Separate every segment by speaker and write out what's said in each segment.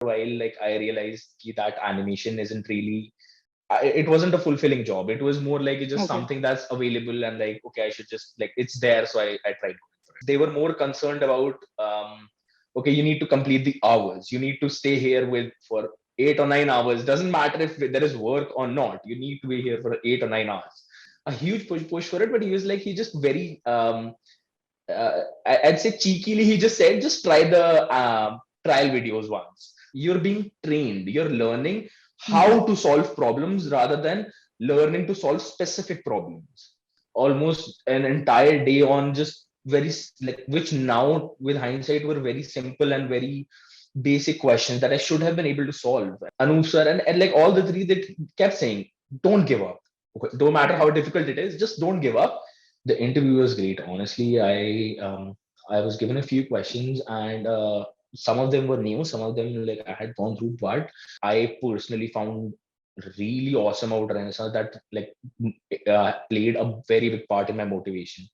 Speaker 1: while, like, I realized that animation isn't really, it wasn't a fulfilling job. It was more like it's just
Speaker 2: Okay.
Speaker 1: something that's available, and like, okay, I should just, like, it's there. So I tried going for it. They were more concerned about, okay, you need to complete the hours. You need to stay here with for 8 or 9 hours. Doesn't matter if there is work or not. You need to be here for 8 or 9 hours. A huge push for it, but he was like, he just very, I'd say cheekily, he just said, just try the trial videos once. You're being trained, you're learning
Speaker 2: Mhm.
Speaker 1: how to solve problems rather than learning to solve specific problems. Almost an entire day on just very, like, which now with hindsight were very simple and very basic questions that I should have been able to solve. Anup sir and like all the three, they kept saying, don't give up. Okay, no matter how
Speaker 2: Right.
Speaker 1: difficult it is, just don't give up. The interview was great. Honestly, I was given a few questions, and some of them were new, some of them like I had gone through, but I personally found really awesome about Renaissance that like played a very big part in my motivation.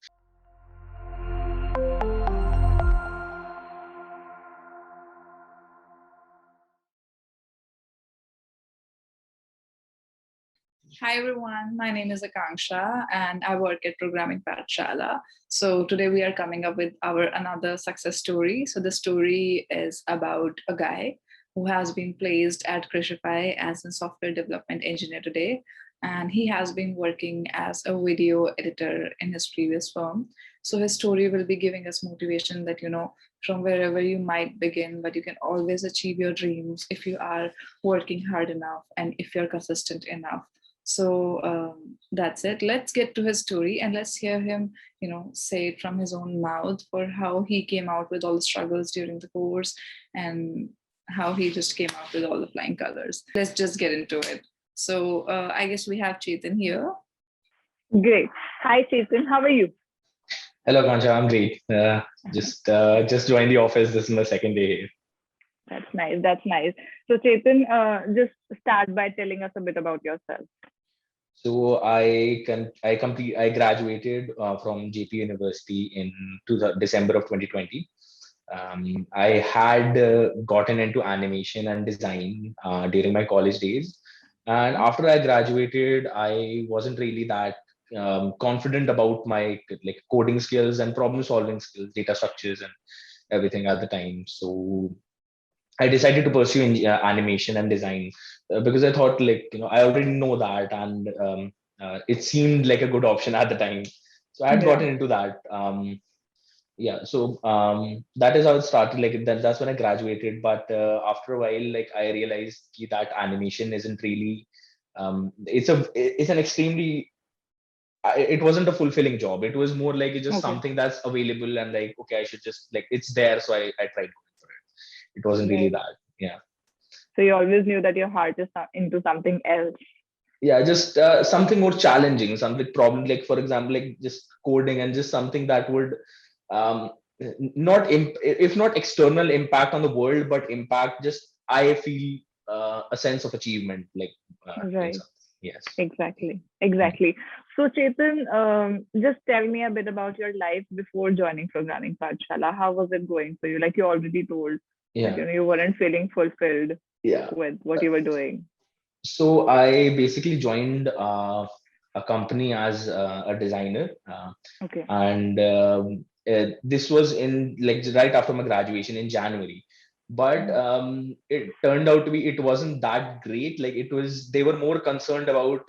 Speaker 2: Hi everyone, my name is Akanksha and I work at Programming Pathshala. So today we are coming up with our another success story. So the story is about a guy who has been placed at Krishify as a software development engineer today. And he has been working as a video editor in his previous firm. So his story will be giving us motivation that, from wherever you might begin, but you can always achieve your dreams if you are working hard enough and if you're consistent enough. So that's it. Let's get to his story and let's hear him, say it from his own mouth for how he came out with all the struggles during the course and how he just came out with all the flying colors. Let's just get into it. So I guess we have Chetan here.
Speaker 3: Great. Hi, Chetan. How are you?
Speaker 1: Hello, Kancha. I'm great. Just joined the office. This is my second day here.
Speaker 3: That's nice. That's nice. So, Chetan, just start by telling us a bit about yourself.
Speaker 1: So I graduated from JP University in December of 2020. I had gotten into animation and design during my college days, and after I graduated, I wasn't really that confident about my like coding skills and problem solving skills, data structures, and everything at the time. So I decided to pursue animation and design because I thought, like, I already know that, and it seemed like a good option at the time. So I had
Speaker 3: Yeah.
Speaker 1: gotten into that. Yeah, so that is how it started. Like that's when I graduated. But after a while, like I realized that animation isn't really. It's an extremely. It wasn't a fulfilling job. It was more like it's just
Speaker 3: Okay.
Speaker 1: something that's available, and like, okay, I should just, like, it's there. So I tried going for it. It wasn't really
Speaker 3: Right.
Speaker 1: that. Yeah.
Speaker 3: So, you always knew that your heart is into something else.
Speaker 1: Yeah, just something more challenging, something problem, like for example, like just coding, and just something that would um not if not external impact on the world, but impact just, I feel, a sense of achievement, like in
Speaker 3: Right.
Speaker 1: something. Yes.
Speaker 3: Exactly.
Speaker 1: Mm.
Speaker 3: Exactly. So, Chetan, just tell me a bit about your life before joining Programming Pathshala. How was it going for you? Like you already told that
Speaker 1: Yeah.
Speaker 3: you weren't feeling fulfilled
Speaker 1: Yeah.
Speaker 3: with what you were doing.
Speaker 1: So I basically joined a company as a designer,
Speaker 3: Okay.
Speaker 1: and this was in, like, right after my graduation in January. But
Speaker 3: Mhm.
Speaker 1: it turned out to be, it wasn't that great. Like, it was, they were more concerned about,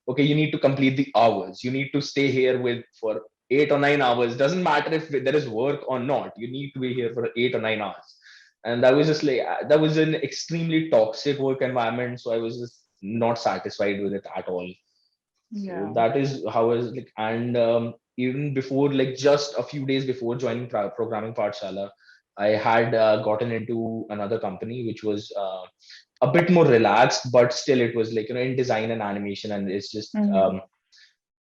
Speaker 1: okay, you need to complete the hours. You need to stay here with for 8 or 9 hours. Doesn't matter if there is work or not. You need to be here for 8 or 9 hours. And that was just like, that was an extremely toxic work environment. So I was just not satisfied with it at all. So
Speaker 3: Yeah.
Speaker 1: that is how I was like, and even before, like just a few days before joining Programming Pathshala, I had gotten into another company which was a bit more relaxed, but still it was like, in design and animation, and it's just
Speaker 3: Mhm.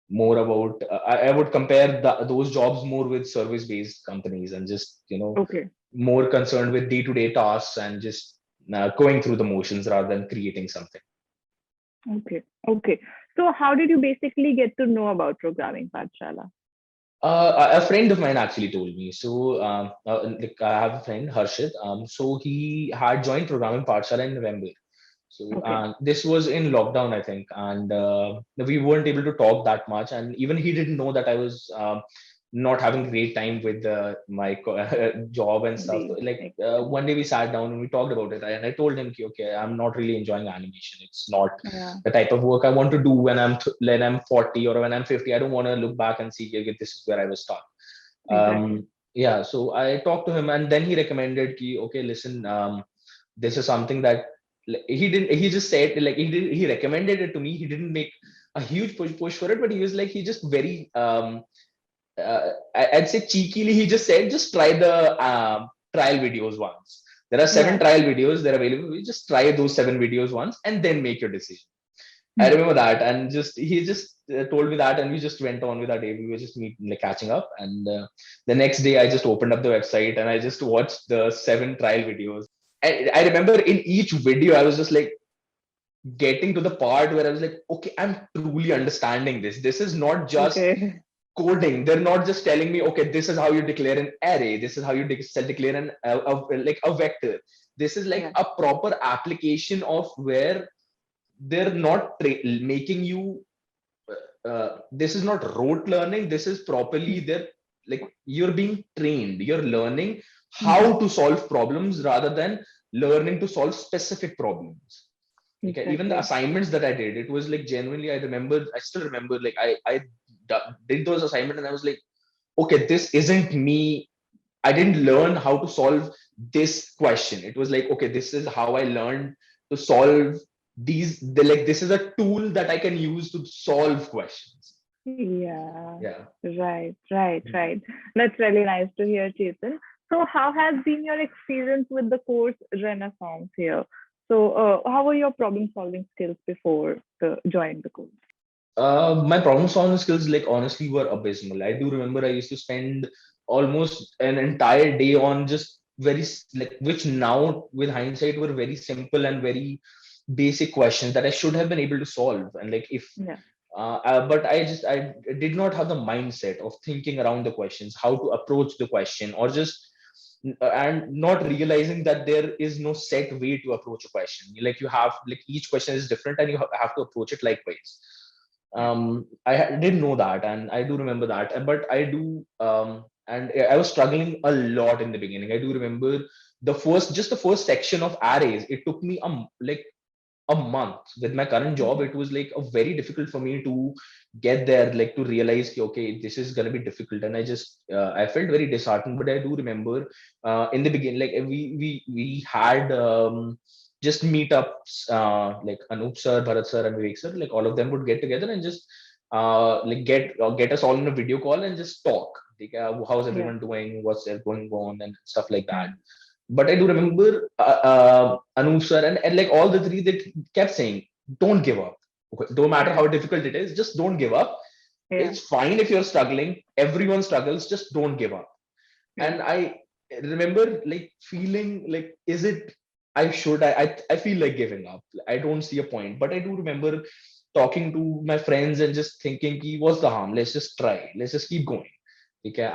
Speaker 1: more about, I would compare those jobs more with service-based companies, and just,
Speaker 3: Okay.
Speaker 1: more concerned with day-to-day tasks, and just going through the motions rather than creating something.
Speaker 3: Okay. Okay. So how did you basically get to know about Programming Pathshala?
Speaker 1: A friend of mine actually told me. So, like I have a friend, Harshit. So he had joined Programming Pathshala in November. So
Speaker 3: Okay.
Speaker 1: this was in lockdown, I think, and we weren't able to talk that much. And even he didn't know that I was not having great time with my job and stuff.
Speaker 3: The
Speaker 1: Like
Speaker 3: like
Speaker 1: one day we sat down and we talked about it, and I told him, okay, I'm not really enjoying animation. It's not
Speaker 3: yeah,
Speaker 1: the type of work I want to do when when I'm 40 or when I'm 50. I don't want to look back and see, okay, this is where I was stuck.
Speaker 3: exactly.
Speaker 1: Yeah, so I talked to him, and then he recommended, ki, okay, listen, this is something that he didn't. He just said, like, he recommended it to me. He didn't make a huge push for it, but he was like, he just very I'd say cheekily, he just said, just try the trial videos once. There are seven
Speaker 3: Yeah.
Speaker 1: trial videos, they're available. You just try those seven videos once and then make your decision. I
Speaker 3: Hmm.
Speaker 1: remember that, and just he just told me that, and we just went on with our day. We were just like catching up, and the next day I just opened up the website and I just watched the seven trial videos. I remember in each video I was just like getting to the part where I was like, okay, I'm truly understanding this. This is not just
Speaker 3: Okay.
Speaker 1: coding. They're not just telling me, okay, this is how you declare an array. This is how you declare like a vector. This is like
Speaker 3: Yeah.
Speaker 1: a proper application of where they're not making you. This is not rote learning. This is properly
Speaker 3: Hmm.
Speaker 1: they're like you're being trained. You're learning
Speaker 3: Hmm.
Speaker 1: how to solve problems rather than learning to solve specific problems. Okay, even the
Speaker 3: Exactly.
Speaker 1: assignments that I did, it was like genuinely. I still remember, like did those assignments, and I was like, okay, this isn't me. I didn't learn how to solve this question. It was like, okay, this is how I learned to solve like this is a tool that I can use to solve questions.
Speaker 3: Yeah.
Speaker 1: Yeah.
Speaker 3: Right. Right. Right. That's really nice to hear, Chetan. So, how has been your experience with the course Renaissance here? So, how were your problem solving skills before joining the course?
Speaker 1: My problem solving skills, like honestly, were abysmal. I do remember I used to spend almost an entire day on just like, which now with hindsight were very simple and very basic questions that I should have been able to solve. And like if
Speaker 3: Yeah.
Speaker 1: but I did not have the mindset of thinking around the questions, how to approach the question, or just and not realizing that there is no set way to approach a question. Like you have, like, each question is different and you have to approach it likewise.
Speaker 3: Yeah.
Speaker 1: Didn't know that, and I do remember that. But I do, and I was struggling a lot in the beginning. I do remember just the first section of arrays. It took me like a month. With my current job,
Speaker 3: Okay.
Speaker 1: it was like a very difficult for me to get there, like to realize, okay, this is going to be difficult. And I felt very disheartened. But I do remember in the beginning, like we had just meetups, like Anup sir, Bharat sir, and Vivek sir, like all of them would get together and just like get us all in a video call and just talk, like how's
Speaker 3: Yeah.
Speaker 1: everyone doing, what's there going on, and stuff like that.
Speaker 3: Hmm.
Speaker 1: But I do remember Anup sir, and like all the three, they kept saying, don't give up. Okay, no matter
Speaker 3: Yeah.
Speaker 1: how difficult it is, just don't give up.
Speaker 3: Yeah.
Speaker 1: It's fine if you're struggling. Everyone struggles. Just don't give up.
Speaker 3: Yeah.
Speaker 1: And I remember like feeling like, is it, I feel like giving up. I don't see a point. But I do remember talking to my friends and just thinking, ki, what's the harm? Let's just try. Let's just keep going. Okay,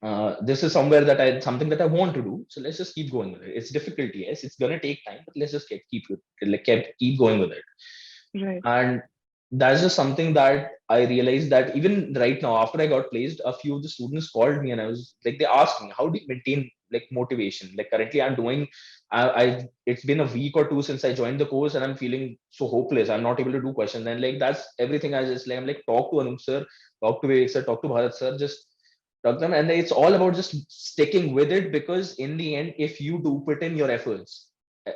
Speaker 3: Hmm.
Speaker 1: this is somewhere that something that I want to do. So let's just keep going with it. It's difficult, yes. It's gonna take time, but let's just keep going with it.
Speaker 3: Right.
Speaker 1: And that's just something that I realized, that even right now, after I got placed, a few of the students called me and I was like, they asked me, how do you maintain like motivation? Like currently I'm doing, it's been a week or two since I joined the course and I'm feeling so hopeless. I'm not able to do questions. And like, that's everything. I just like, I'm like, talk to Anup sir, talk to Vivek sir, talk to Bharat sir, just talk to them. And it's all about just sticking with it, because in the end, if you do put in your efforts,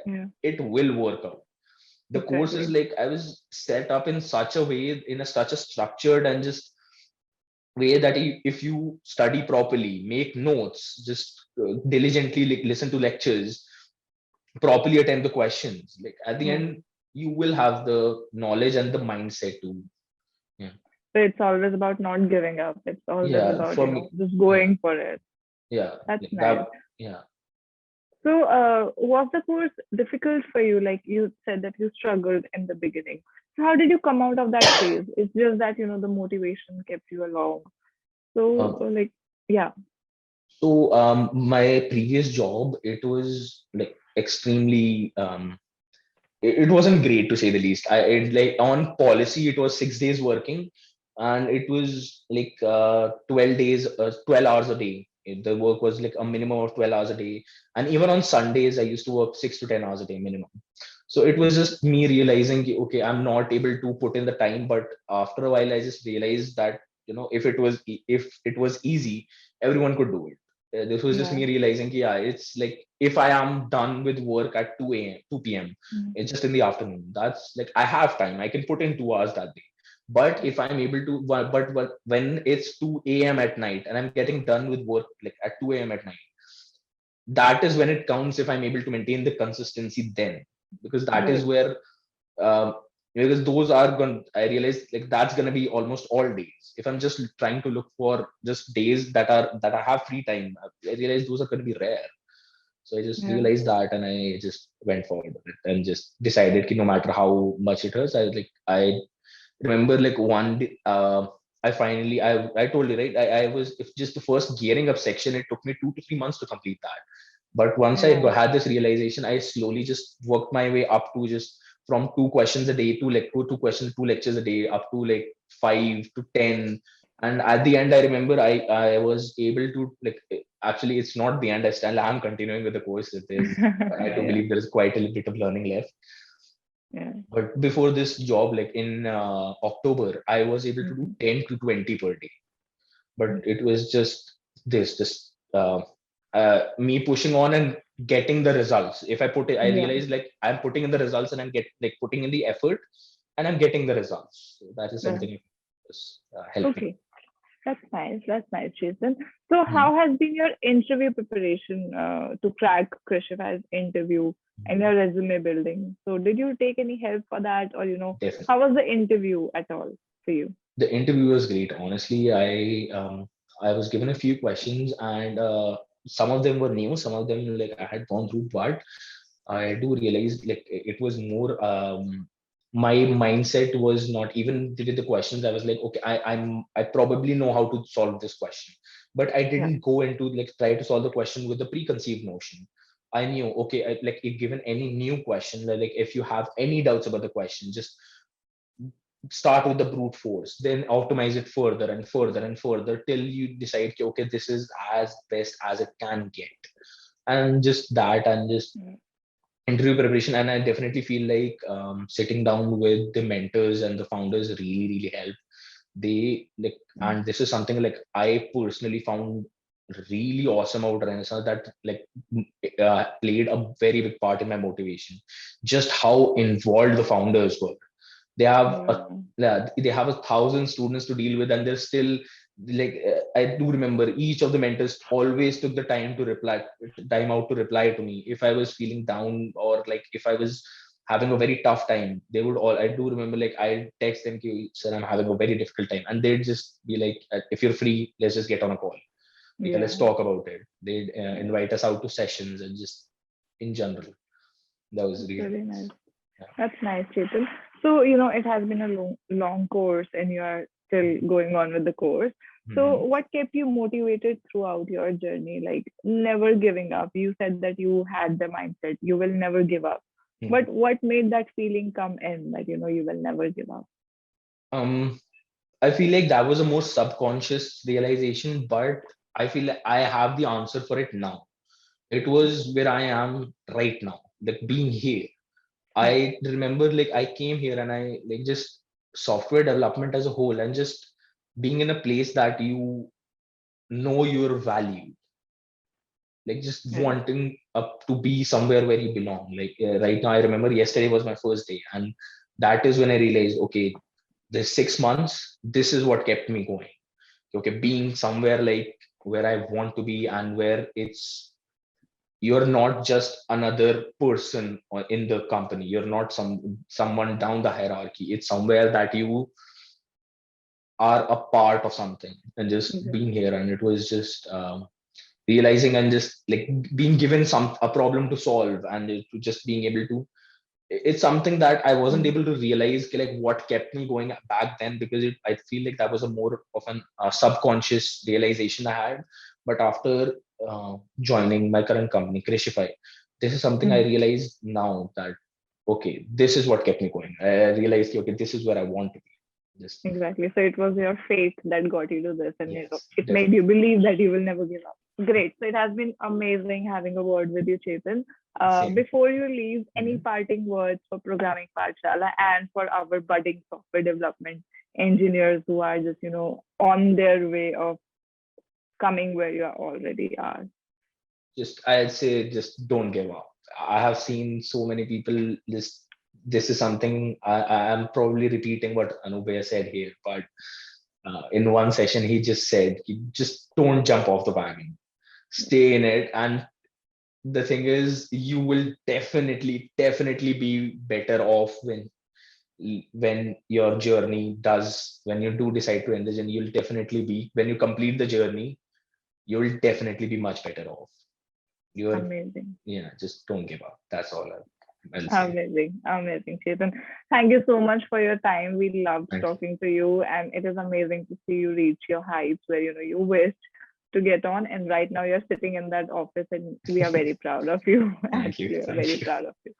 Speaker 3: Yeah.
Speaker 1: it will work out. The course is
Speaker 3: Exactly.
Speaker 1: like, I was set up in such a way, in such a structured and just way that if you study properly, make notes, just diligently like, listen to lectures, properly attend the questions, like at the
Speaker 3: Yeah.
Speaker 1: end you will have the knowledge and the mindset to. Yeah,
Speaker 3: So it's always about not giving up. It's always
Speaker 1: yeah,
Speaker 3: about,
Speaker 1: for me.
Speaker 3: just
Speaker 1: Yeah,
Speaker 3: going for it.
Speaker 1: yeah,
Speaker 3: That's
Speaker 1: like
Speaker 3: nice.
Speaker 1: that. Yeah.
Speaker 3: So, was the course difficult for you? Like you said that you struggled in the beginning. So, how did you come out of that phase? It's just that, the motivation kept you along. So like, yeah.
Speaker 1: So my previous job, it was like extremely it wasn't great to say the least. Like on policy, it was 6 days working, and it was like 12 days, 12 hours a day. The work was like a minimum of 12 hours a day, and even on Sundays, I used to work 6 to 10 hours a day minimum. So it was just me realizing, okay, I'm not able to put in the time. But after a while, I just realized that if it was easy, everyone could do it. This was just
Speaker 3: Yeah.
Speaker 1: me realizing, yeah, it's like if I am done with work at 2 a.m., 2 p.m., it's just in the afternoon. That's like I have time. I can put in 2 hours that day. But if I'm able to, but when it's 2 a.m. at night and I'm getting done with work like at 2 a.m. at night, that is when it counts if I'm able to maintain the consistency then, because that is
Speaker 3: Right.
Speaker 1: where um, because those are going. I realize like that's gonna be almost all days. If I'm just trying to look for just days that I have free time, I realize those are going to be rare. So I just
Speaker 3: Yeah.
Speaker 1: realized that, and I just went forward with it and just decided that no matter how much it hurts, I remember like one day, I finally I told you right, I was if just the first gearing up section, it took me 2 to 3 months to complete that. But once I
Speaker 3: Yeah.
Speaker 1: had this realization, I slowly just worked my way up to just from 2 questions a day to like two questions, 2 lectures a day, up to like 5 to 10. And at the end, I remember I was able to like actually it's not the end. I'm continuing with the course. I do
Speaker 3: Yeah.
Speaker 1: believe there is quite a bit of learning left.
Speaker 3: Yeah.
Speaker 1: But before this job, like in October, I was able to do
Speaker 3: Mhm.
Speaker 1: 10 to 20 per day. But
Speaker 3: Mhm.
Speaker 1: it was just me pushing on and getting the results. If I put it, I
Speaker 3: Yeah.
Speaker 1: realized like I'm putting in the results and I'm putting in the effort and I'm getting the results. So that is
Speaker 3: Yeah.
Speaker 1: something that's helped me.
Speaker 3: Okay. That's nice. That's nice, Jason. So,
Speaker 1: Mhm.
Speaker 3: how has been your interview preparation to crack Krishifa's interview and
Speaker 1: Mhm.
Speaker 3: your resume building? So, did you take any help for that, or
Speaker 1: Definitely.
Speaker 3: how was the interview at all for you?
Speaker 1: The interview was great. Honestly, I was given a few questions, and some of them were new, some of them like I had gone through, but I do realize like it was more my mindset was not even with the questions. I was like, okay, I probably know how to solve this question, but I
Speaker 3: Yeah.
Speaker 1: didn't go into like try to solve the question with the preconceived notion. I knew, okay, like if given any new question, like if you have any doubts about the question, just start with the brute force, then optimize it further and further and further till you decide, okay, this is as best as it can get. And just that, and just
Speaker 3: Yeah.
Speaker 1: interview preparation. And I definitely feel like sitting down with the mentors and the founders really help. They like,
Speaker 3: Mm.
Speaker 1: and this is something like I personally found really awesome about Renaissance, that like played a very big part in my motivation. Just how involved the founders were. They have a,
Speaker 3: Yeah.
Speaker 1: yeah, they have 1,000 students to deal with, and they're still like I do remember each of the mentors always took the time out to reply to me if I was feeling down, or like if I was having a very tough time. They would all I do remember like I text them, sir, I'm having a very difficult time, and they'd just be like, if you're free, let's just get on a call. Okay, let's
Speaker 3: Yeah.
Speaker 1: talk about it. They'd
Speaker 3: Yeah.
Speaker 1: invite us out to sessions, and just in general, that was
Speaker 3: That's
Speaker 1: really
Speaker 3: really
Speaker 1: nice.
Speaker 3: nice. That's nice, Chetan. So, it has been a long course and you are still going on with the course. So,
Speaker 1: Yeah.
Speaker 3: what kept you motivated throughout your journey? Like never giving up. You said that you had the mindset, you will never give up.
Speaker 1: Mhm.
Speaker 3: But what made that feeling come in that, you will never give up?
Speaker 1: Um, I feel like that was a more subconscious realization, but I feel like I have the answer for it now. It was where I am right now, like being here.
Speaker 3: Yeah.
Speaker 1: I remember like I came here and I like just software development as a whole, and just being in a place that you know your value, like just
Speaker 3: Yeah.
Speaker 1: wanting up to be somewhere where you belong. Like right now, I remember yesterday was my first day, and that is when I realized, okay, this 6 months, this is what kept me going. Okay, being somewhere like where I want to be, and where it's you're not just another person in the company. You're not someone down the hierarchy. It's somewhere that you are a part of something, and just being
Speaker 3: Exactly.
Speaker 1: here. And it was just realizing, and just like being given a problem to solve, and to just being able to it's something that I wasn't able to realize like what kept me going back then, because I feel like that was a more of an subconscious realization I had. But after joining my current company, Krishify, this is something I realized now that, okay, this is what kept me going. I realized, okay, this is where I want to be.
Speaker 3: Exactly. So it was your faith that got you to this, and
Speaker 1: Yes,
Speaker 3: it made you believe that you will never give up. Great. So it has been amazing having a word with you, Chetan. Before you leave, any parting words for Programming Pathshala and for our budding software development engineers who are just, on their way of coming where you already are?
Speaker 1: I'd say just don't give up. I have seen so many people this is something I am probably repeating what Anubhaya said here, but in one session he just said, just don't jump off the wagon, stay in it. And the thing is, you will definitely be better off when your journey does, when you do decide to end the journey, you'll definitely be, when you complete the journey, you'll definitely be much better off.
Speaker 3: Amazing.
Speaker 1: Just don't give up. That's all I'll say.
Speaker 3: Amazing, Chetan. Thank you so much for your time. We loved talking to you, and it is amazing to see you reach your heights where you wished to get on, and right now you're sitting in that office, and we are very proud of you.
Speaker 1: Thank you.
Speaker 3: We're very proud of you.